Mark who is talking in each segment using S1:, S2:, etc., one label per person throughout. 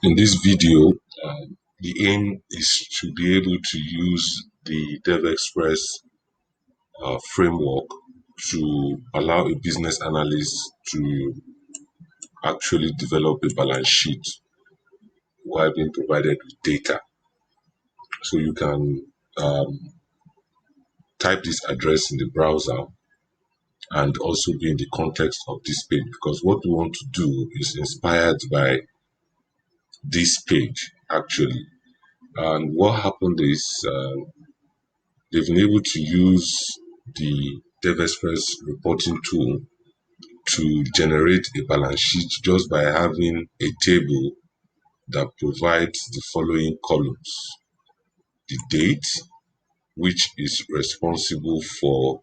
S1: In this video, the aim is to be able to use the Devexpress framework to allow a business analyst to actually develop a balance sheet while being provided with data. So you can type this address in the browser and also be in the context of this page, because what we want to do is inspired by this page actually. And what happened is they've been able to use the Devexpress reporting tool to generate a balance sheet just by having a table that provides the following columns: the date, which is responsible for,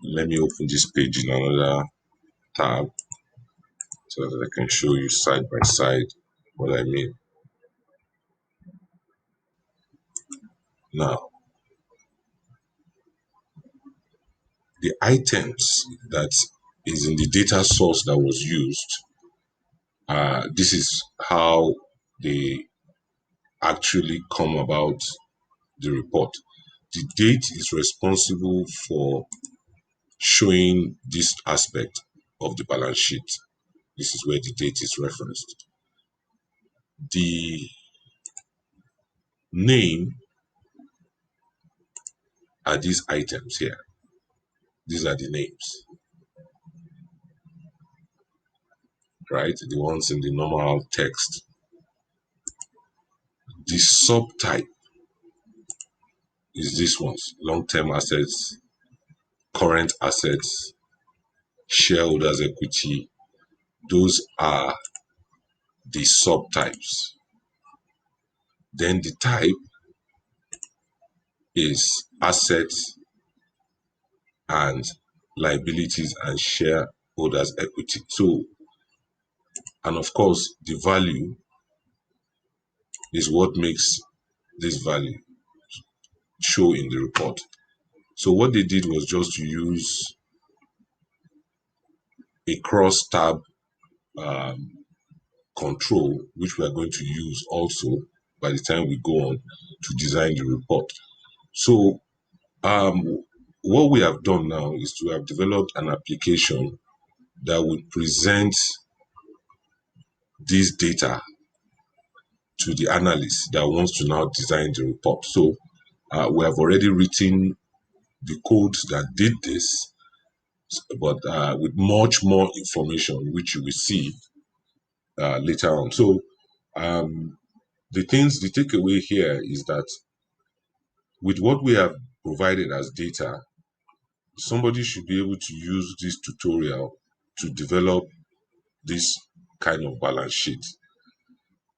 S1: let me open this page in another tab so that I can show you side by side what I mean. Now, the items that is in the data source that was used, this is how they actually come about the report. The date is responsible for showing this aspect of the balance sheet. This is where the date is referenced. The name are these items here. These are the names, right? The ones in the normal text. The subtype is this ones: long-term assets, current assets, shareholders equity. Those are the subtypes. Then the type is assets and liabilities and shareholders equity. So, and of course, the value is what makes this value show in the report. So what they did was just to use a cross tab control, which we are going to use also by the time we go on to design the report. So what we have done now is to have developed an application that would present this data to the analyst that wants to now design the report. So we have already written the code that did this, but with much more information, which you will see later on. So the takeaway here is that with what we have provided as data, somebody should be able to use this tutorial to develop this kind of balance sheet.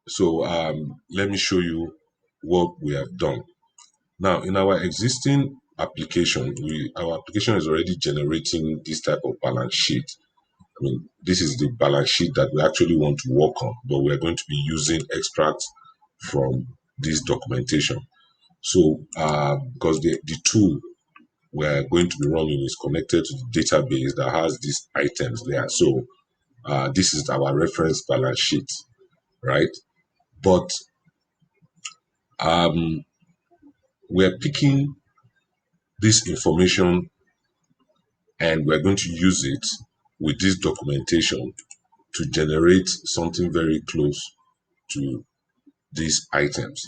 S1: So let me show you what we have done. Now, in our existing application, our application is already generating this type of balance sheet. I mean, this is the balance sheet that we actually want to work on, but we are going to be using extracts from this documentation. So, because the tool we're going to be running is connected to the database that has these items there. So, this is our reference balance sheet, right? But we're picking this information and we're going to use it with this documentation to generate something very close to these items.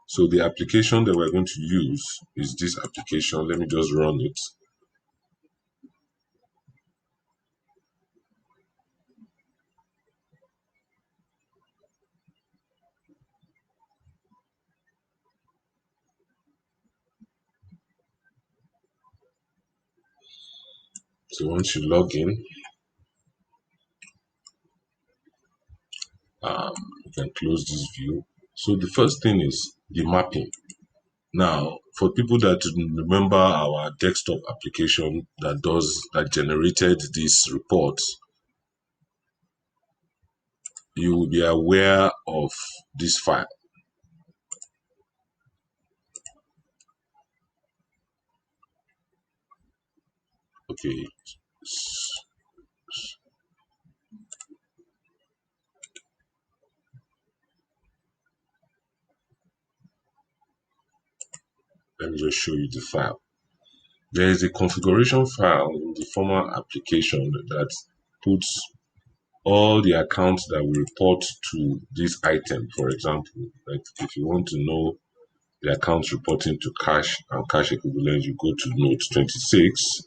S1: So the application that we're going to use is this application. Let me just run it. So once you log in, you can close this view. So the first thing is the mapping. Now, for people that remember our desktop application that generated this report, you will be aware of this file. Okay. Let me just show you the file. There is a configuration file in the former application that puts all the accounts that we report to this item. For example, like if you want to know the accounts reporting to cash and cash equivalent, you go to note 26.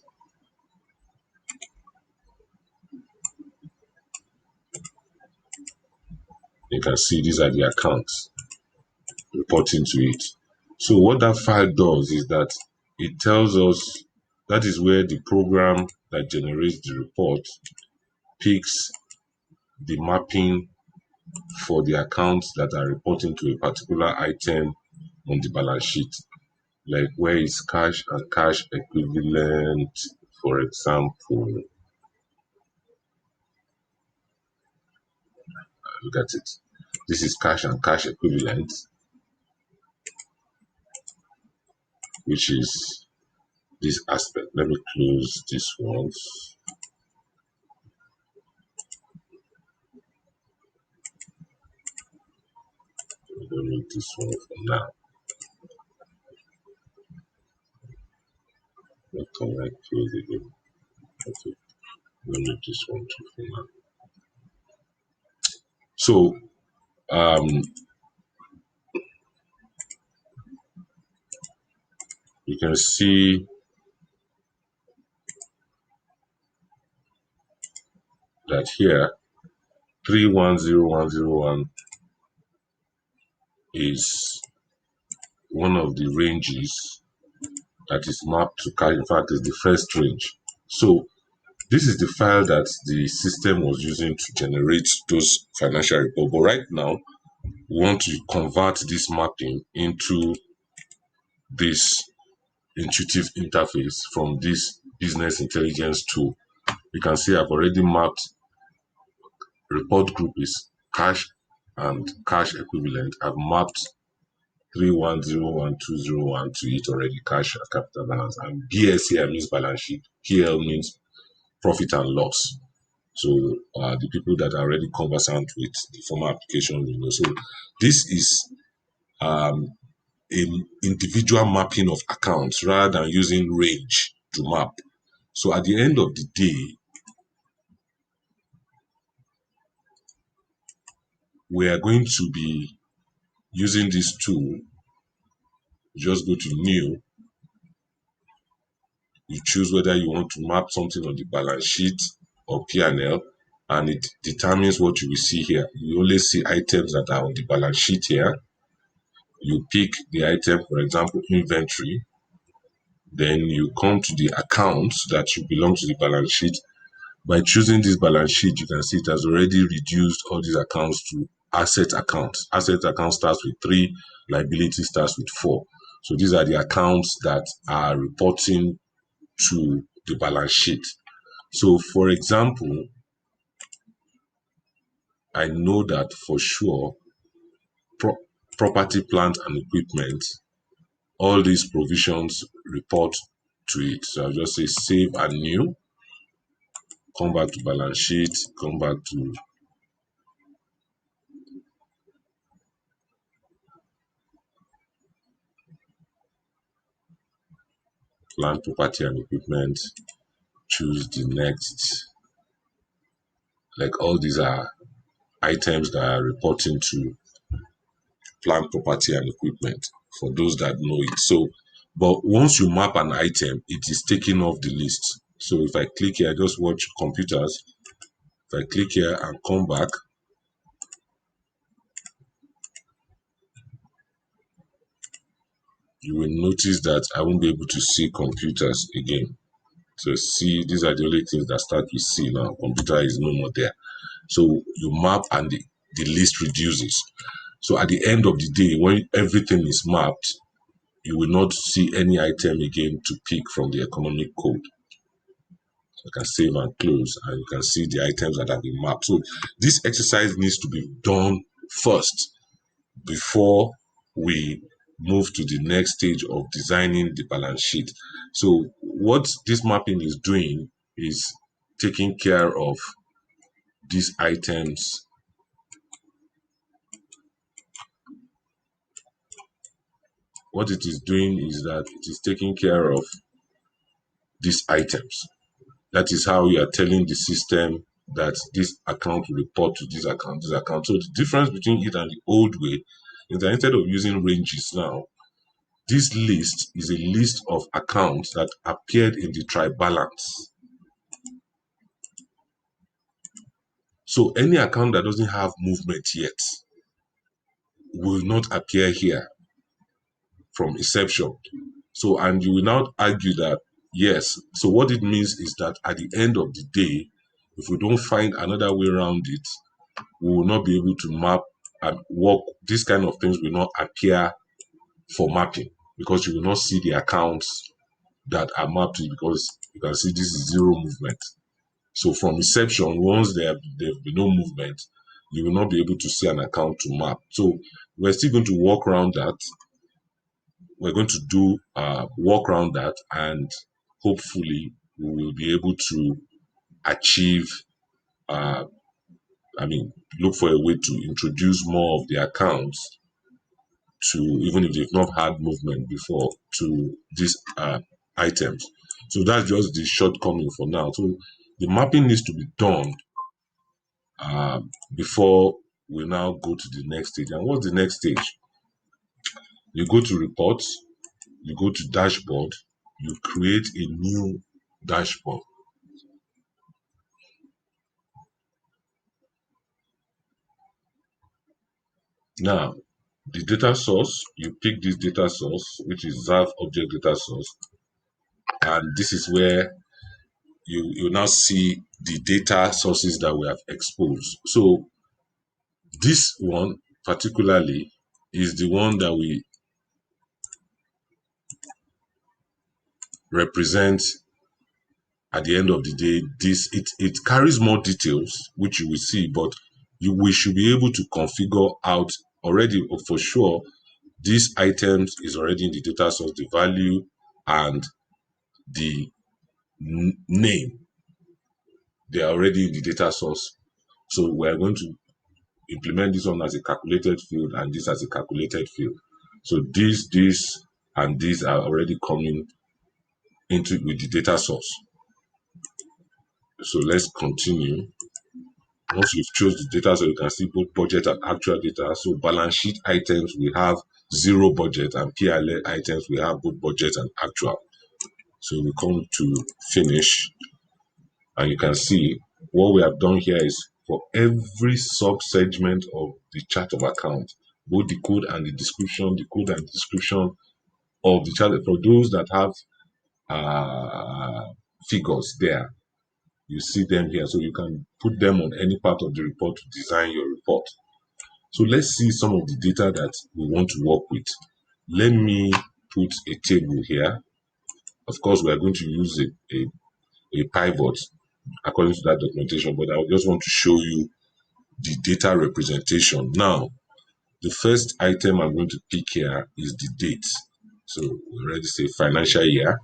S1: You can see these are the accounts reporting to it. So what that file does is that it tells us that is where the program that generates the report picks the mapping for the accounts that are reporting to a particular item on the balance sheet. Like where is cash and cash equivalent, for example. Look at it. This is cash and cash equivalent, which is this aspect. Let me close this one. We don't need this one for now. What can I close again? Okay, we don't need this one too for now. So um, you can see that here 310101 is one of the ranges that is mapped to cash. In fact, it's the first range. So this is the file that the system was using to generate those financial reports. But right now, we want to convert this mapping into this intuitive interface from this business intelligence tool. You can see I've already mapped report group is cash and cash equivalent. I've mapped 31012001 to it already, cash and capital balance. And BS here means balance sheet. PL means profit and loss. So the people that are already conversant with the former application, So this is an individual mapping of accounts rather than using range to map. So at the end of the day, we are going to be using this tool. Just go to new. You choose whether you want to map something on the balance sheet or P&L, and it determines what you will see here. You only see items that are on the balance sheet here. You pick the item, for example, inventory. Then you come to the accounts that should belong to the balance sheet. By choosing this balance sheet, you can see it has already reduced all these accounts to asset accounts. Asset account starts with 3, liability starts with 4. So these are the accounts that are reporting to the balance sheet. So for example, I know that for sure property, plant and equipment, all these provisions report to it. So I'll just say save and new, come back to balance sheet, come back to plant, property and equipment, choose the next. Like all these are items that are reporting to plant, property and equipment for those that know it. So, but once you map an item, it is taken off the list. So if I click here, just watch computers. If I click here and come back, you will notice that I won't be able to see computers again. So see, these are the only things that start with C now. Computer is no more there. So you map and the list reduces. So at the end of the day, when everything is mapped, you will not see any item again to pick from the economic code. You can save and close, and you can see the items that have been mapped. So this exercise needs to be done first before we move to the next stage of designing the balance sheet. So what this mapping is doing is taking care of these items what it is doing is that it is taking care of these items. That is how you are telling the system that this account will report to this account, this account. So the difference between it and the old way is that instead of using ranges now, this list is a list of accounts that appeared in the trial balance. So any account that doesn't have movement yet will not appear here from inception. So, and you will now argue that, yes, so what it means is that at the end of the day, if we don't find another way around it, we will not be able to map and work. These kind of things will not appear for mapping because you will not see the accounts that are mapped because you can see this is zero movement. So from inception, once there have been no movement, you will not be able to see an account to map. So we're still going to work around that. We're going to do work around that, and hopefully we will be able to achieve. Uh, I mean, look for a way to introduce more of the accounts to, even if they've not had movement before, to these items. So that's just the shortcoming for now. So the mapping needs to be done before we now go to the next stage. And what's the next stage? You go to reports, you go to dashboard, you create a new dashboard. Now, the data source, you pick this data source, which is ZAF object data source, and this is where you now see the data sources that we have exposed. So this one particularly is the one that we represent at the end of the day. It carries more details, which you will see, but we should be able to configure out already for sure. These items is already in the data source, the value and the name, they are already in the data source. So we're going to implement this one as a calculated field and this as a calculated field. So this, and these are already coming into with the data source. So let's continue. Once you've chose the data, so you can see both budget and actual data. So balance sheet items, we have zero budget, and PLA items, we have both budget and actual. So we come to finish, and you can see what we have done here is for every sub-segment of the chart of account, both the code and the description, of the chart, for those that have figures there, you see them here. So you can put them on any part of the report to design your report. So let's see some of the data that we want to work with. Let me put a table here. Of course, we are going to use a pivot according to that documentation, but I just want to show you the data representation. Now, the first item I'm going to pick here is the date. So we already say financial year.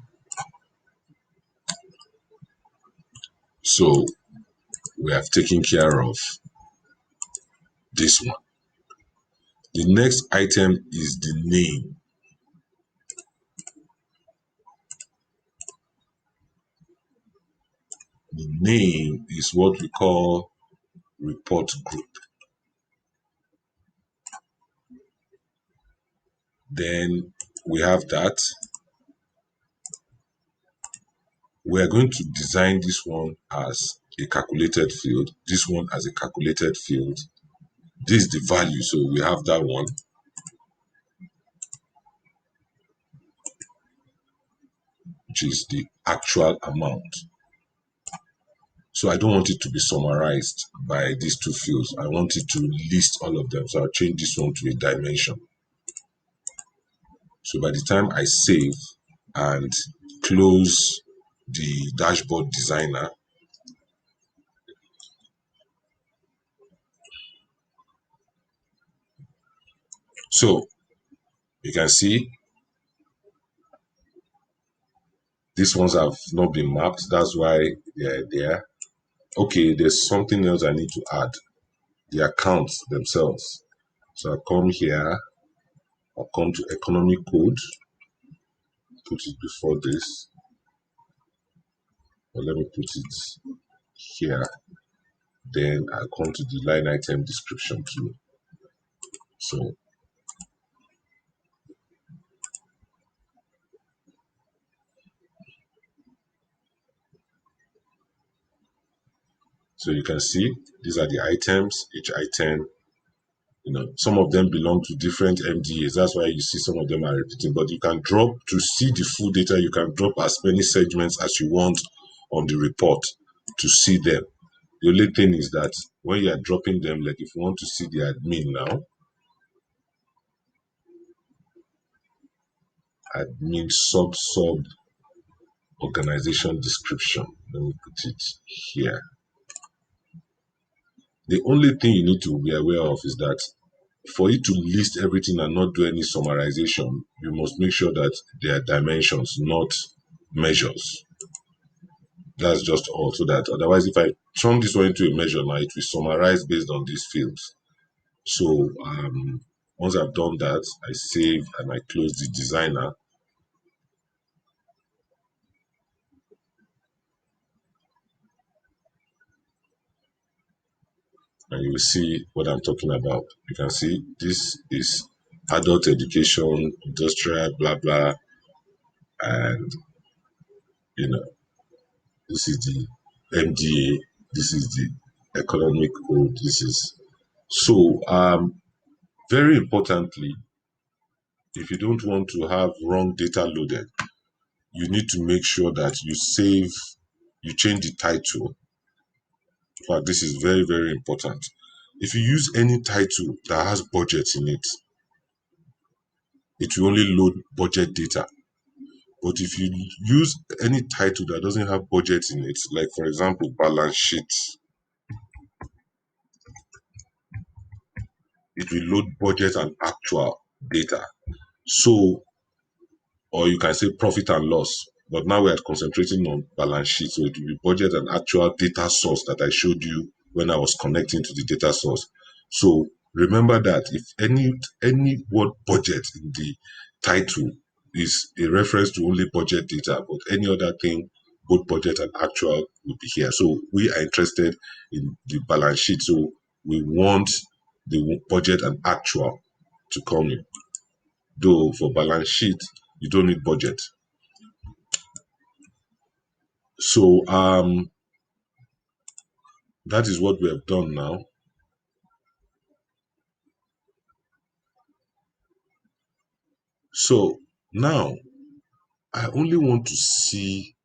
S1: So we have taken care of this one. The next item is the name. The name is what we call report group. Then we have that. We are going to design this one as a calculated field, this one as a calculated field. This is the value, so we have that one. Which is the actual amount. So I don't want it to be summarized by these two fields. I want it to list all of them. So I'll change this one to a dimension. So by the time I save and close the dashboard designer, so you can see these ones have not been mapped. That's why they're there. Okay, there's something else I need to add. The accounts themselves. So I come here I'll come to economic code, put it before this, or let me put it here. Then I'll come to the line item description too. So you can see these are the items. Each item, some of them belong to different MDAs. That's why you see some of them are repeating. But you can drop to see the full data. You can drop as many segments as you want on the report to see them. The only thing is that when you are dropping them, like if you want to see the admin now, admin sub organization description. Let me put it here. The only thing you need to be aware of is that for it to list everything and not do any summarization, you must make sure that they are dimensions, not measures. That's just all. So that otherwise, if I turn this one into a measure now, it will summarize based on these fields. So once I've done that, I save and I close the designer. And you will see what I'm talking about. You can see this is adult education, industrial, blah, blah. And, you know, this is the MDA, this is the economic code, this is. So, very importantly, if you don't want to have wrong data loaded, you need to make sure that you change the title. In fact, this is very, very important. If you use any title that has budget in it, it will only load budget data. But if you use any title that doesn't have budget in it, like for example, balance sheet, it will load budget and actual data. So, or you can say profit and loss. But now we are concentrating on balance sheet. So it will be budget and actual data source that I showed you when I was connecting to the data source. So remember that if any word budget in the title is a reference to only budget data, but any other thing, both budget and actual will be here. So we are interested in the balance sheet. So we want the budget and actual to come in. Though for balance sheet, you don't need budget. So that is what we have done now. So now I only want to see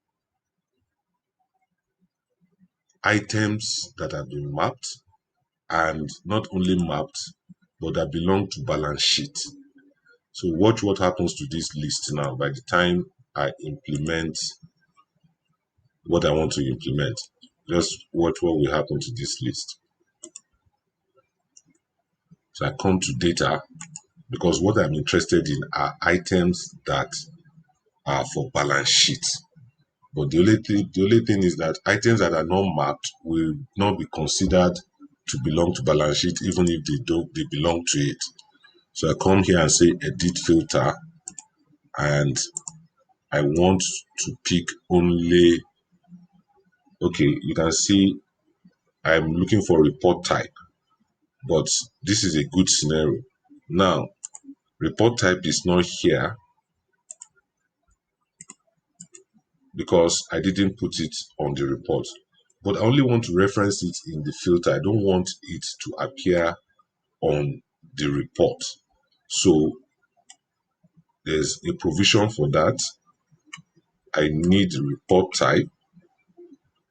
S1: items that have been mapped, and not only mapped, but that belong to balance sheet. So watch what happens to this list now by the time I implement what I want to implement. Just watch what will happen to this list. So I come to data because what I'm interested in are items that are for balance sheet. But the only thing is that items that are not mapped will not be considered to belong to balance sheet, even if they belong to it. So I come here and say edit filter, and I want to pick only. Okay, you can see I'm looking for report type, but this is a good scenario. Now, report type is not here because I didn't put it on the report. But I only want to reference it in the filter. I don't want it to appear on the report. So there's a provision for that. I need report type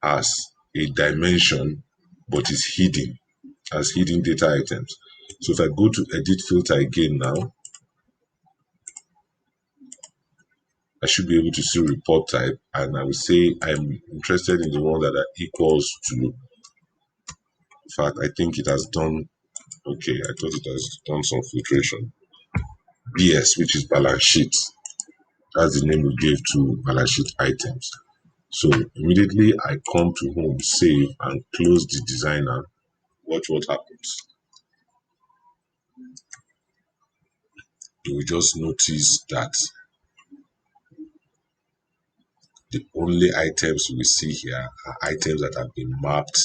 S1: as a dimension, but it's hidden as hidden data items. So if I go to edit filter again now, I should be able to see report type, and I will say I'm interested in the one that are equals to. In fact, I think it has done. Okay, I thought it has done some filtration. BS, which is balance sheet. That's the name we gave to balance sheet items. So immediately I come to home, save, and close the designer. Watch what happens. you will just notice that the only items we see here are items that have been mapped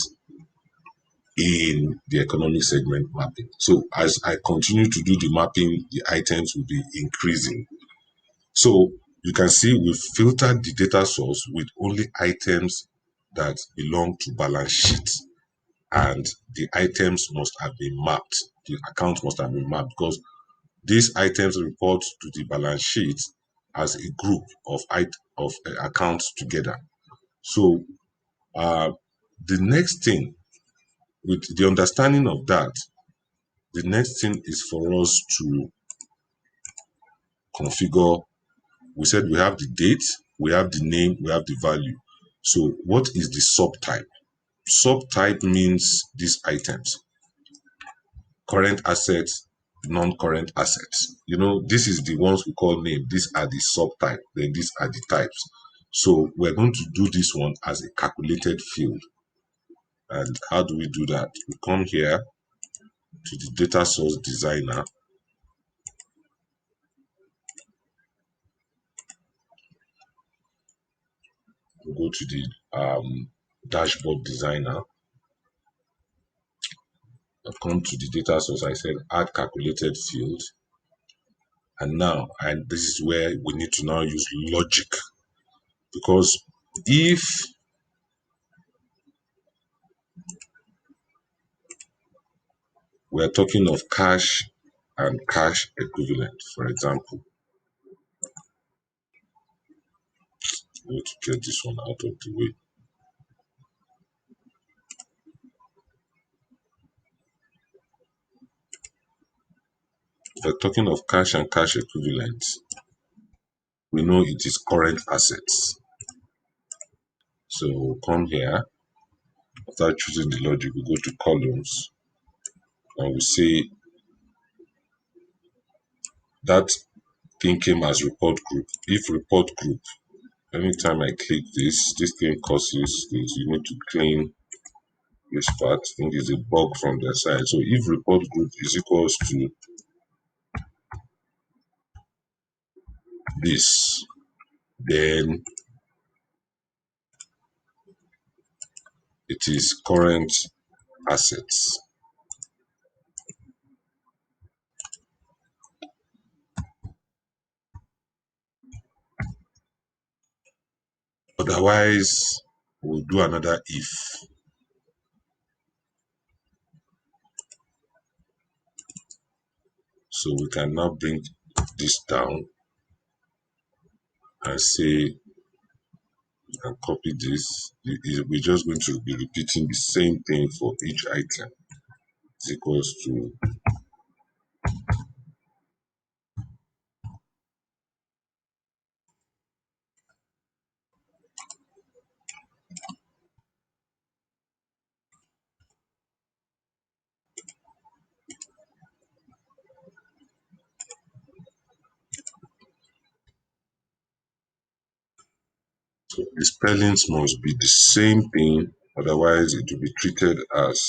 S1: in the economic segment mapping. So as I continue to do the mapping, the items will be increasing. So you can see we've filtered the data source with only items that belong to balance sheet, and the items must have been mapped. The account must have been mapped because these items report to the balance sheet as a group of accounts together. So uh, the next thing, with the understanding of that, the next thing is for us to configure. We said we have the date, we have the name, we have the value. So what is the subtype? Subtype means these items: current assets, non-current assets. This is the ones we call name. These are the subtype. Then these are the types. So we're going to do this one as a calculated field. And how do we do that? We come here to the data source designer. We go to the dashboard designer. I come to the data source. I said add calculated field. And this is where we need to now use logic, because if we're talking of cash and cash equivalent, for example, I need to get this one out of the way. If we're talking of cash and cash equivalents, we know it is current assets. So we'll come here. After choosing the logic, we go to columns and we say that thing came as report group. If report group, anytime I click this thing causes this. You need to clean this part. I think it's a bug from their side. So if report group is equals to this, then it is current assets. Otherwise, we'll do another if. So we can now bring this down and say, and copy this. We're just going to be repeating the same thing for each item. It's equals to, so the spellings must be the same thing, otherwise it will be treated as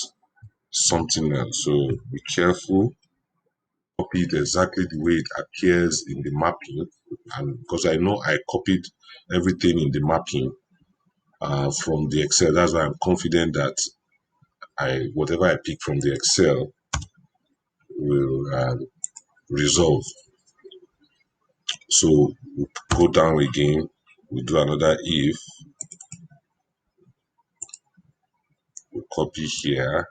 S1: something else. So be careful, copy it exactly the way it appears in the mapping. And because I know I copied everything in the mapping from the Excel, that's why I'm confident that whatever I pick from the Excel will resolve. So we go down again, we do another if, we copy here,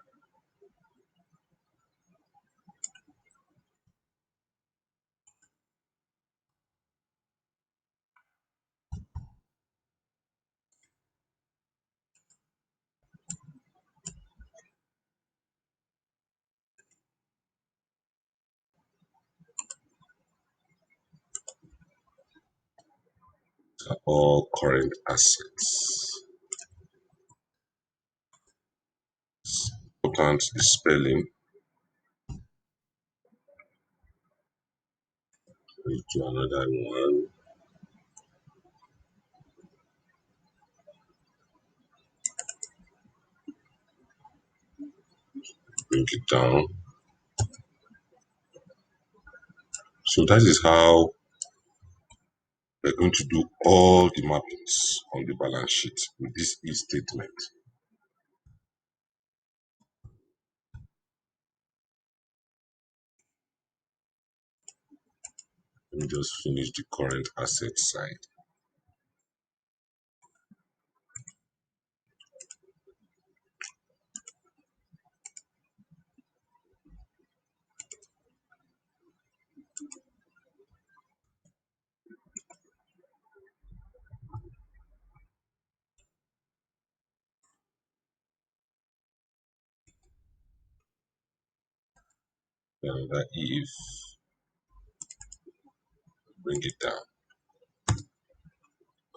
S1: all current assets. Important the spelling. We do another one, bring it down. So that is how we're going to do all the mappings on the balance sheet with this if statement. Let me just finish the current asset side. Then that if, bring it down,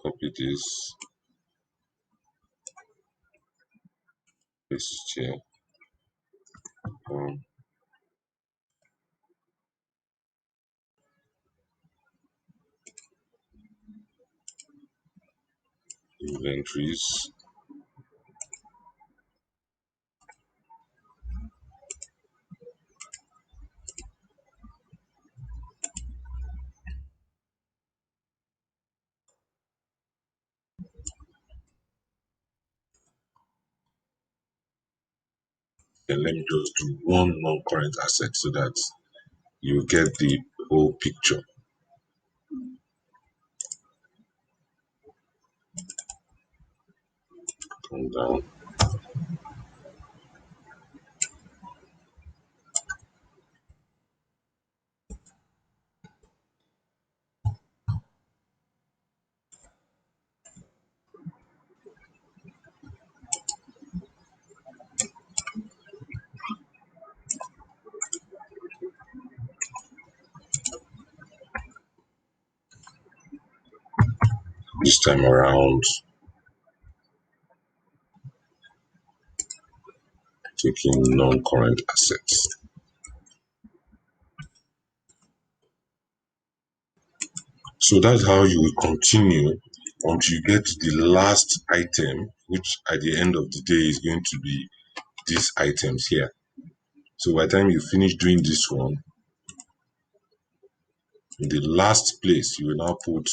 S1: copy this, paste it here, um, inventories, then let me just do one non-current asset so that you get the whole picture. Come down. This time around, taking non-current assets. So that's how you will continue until you get to the last item, which at the end of the day is going to be these items here. So by the time you finish doing this one, in the last place, you will now put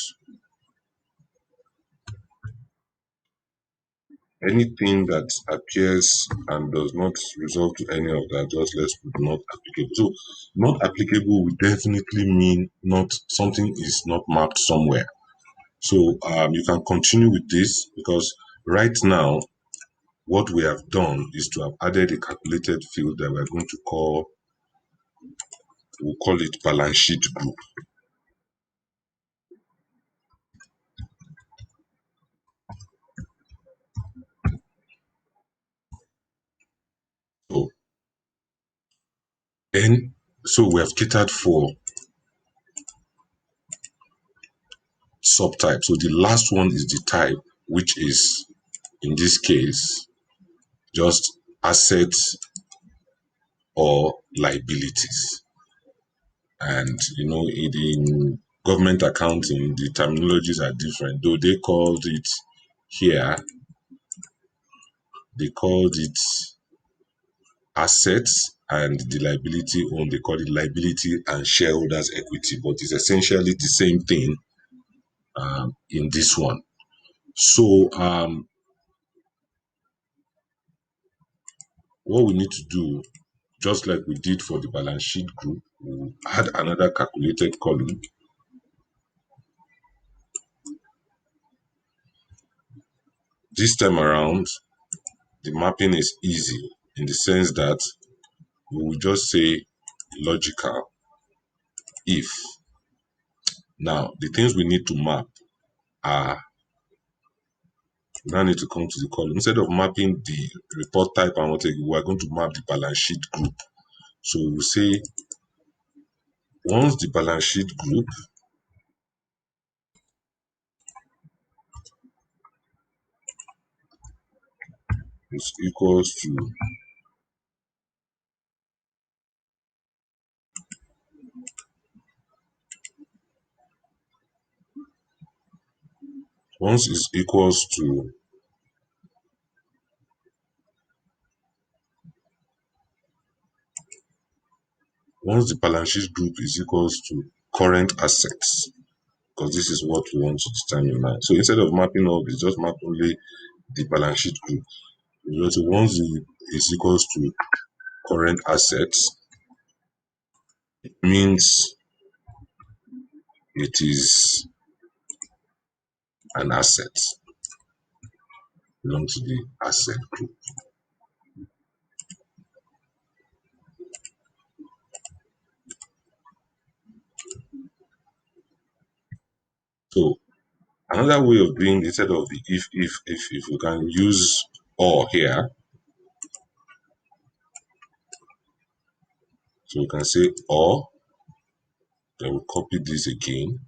S1: anything that appears and does not result to any of that, just let's put not applicable. So not applicable will definitely mean not something is not mapped somewhere. So you can continue with this because right now what we have done is to have added a calculated field that we're going to call, we'll call it balance sheet group. So then, so we have catered for subtype. So the last one is the type, which is in this case just assets or liabilities. And in government accounting, the terminologies are different. Though they called it here, they called it assets, and the liability owned, they call it liability and shareholders equity, but it's essentially the same thing in this one. So what we need to do, just like we did for the balance sheet group, we'll add another calculated column. This time around, the mapping is easy in the sense that we will just say logical if. Now, the things we need to map are, we now need to come to the column. Instead of mapping the report type and what we are going to map the balance sheet group. So we'll say once the balance sheet group is equals to, once is equals to, once the balance sheet group is equals to current assets, because this is what we want to determine now. So instead of mapping all this, just map only the balance sheet group. So once it is equals to current assets, it means it is an asset, belong to the asset group. So another way of doing, instead of the if we can use or here, so we can say or, then we copy this again.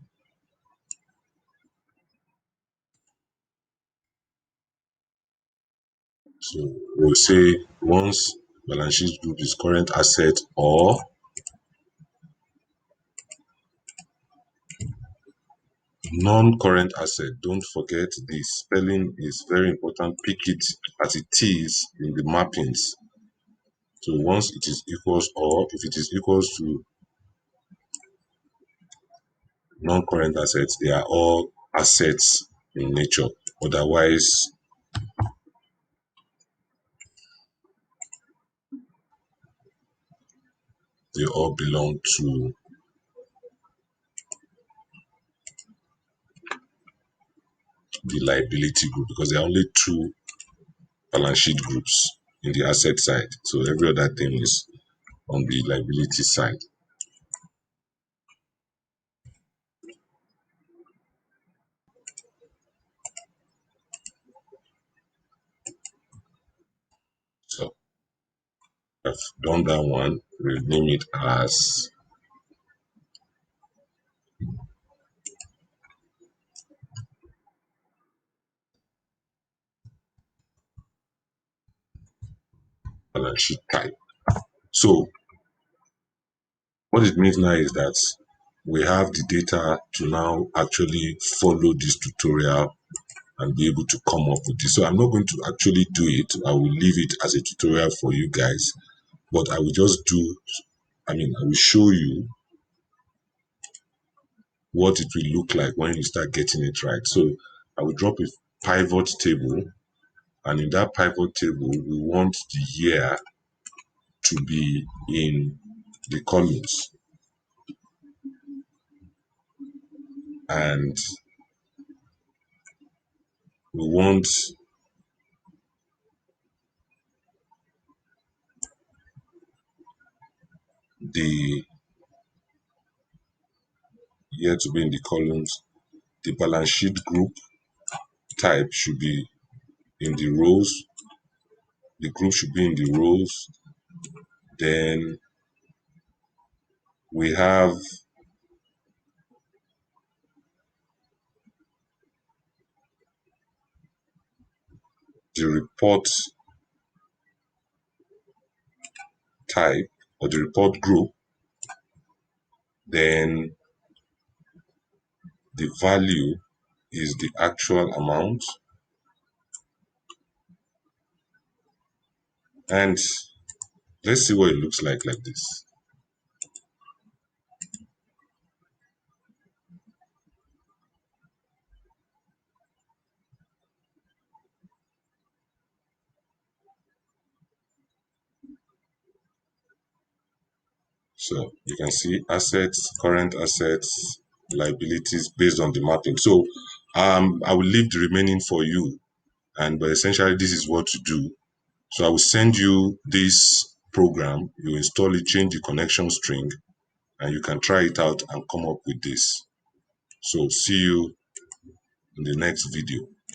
S1: So we'll say once balance sheet group is current asset or non-current asset. Don't forget the spelling is very important. Pick it as it is in the mappings. So once it is equals or, if it is equals to non-current assets, they are all assets in nature. Otherwise, they all belong to the liability group, because there are only two balance sheet groups in the asset side. So every other thing is on the liability side. So I've done that one. We'll name it as balance sheet type. So what it means now is that we have the data to now actually follow this tutorial and be able to come up with this. So I'm not going to actually do it. I will leave it as a tutorial for you guys, but I will just do, I will show you what it will look like when you start getting it right. So I will drop a pivot table, and in that pivot table, we want the year to be in the columns, and we want the year to be in the columns. The balance sheet group type should be in the rows. The group should be in the rows. Then we have the report type or the report group. Then the value is the actual amount. And let's see what it looks like this. So you can see assets, current assets, liabilities based on the mapping. So I will leave the remaining for you. But essentially, this is what to do. So I will send you this program. You install it, change the connection string, and you can try it out and come up with this. So see you in the next video.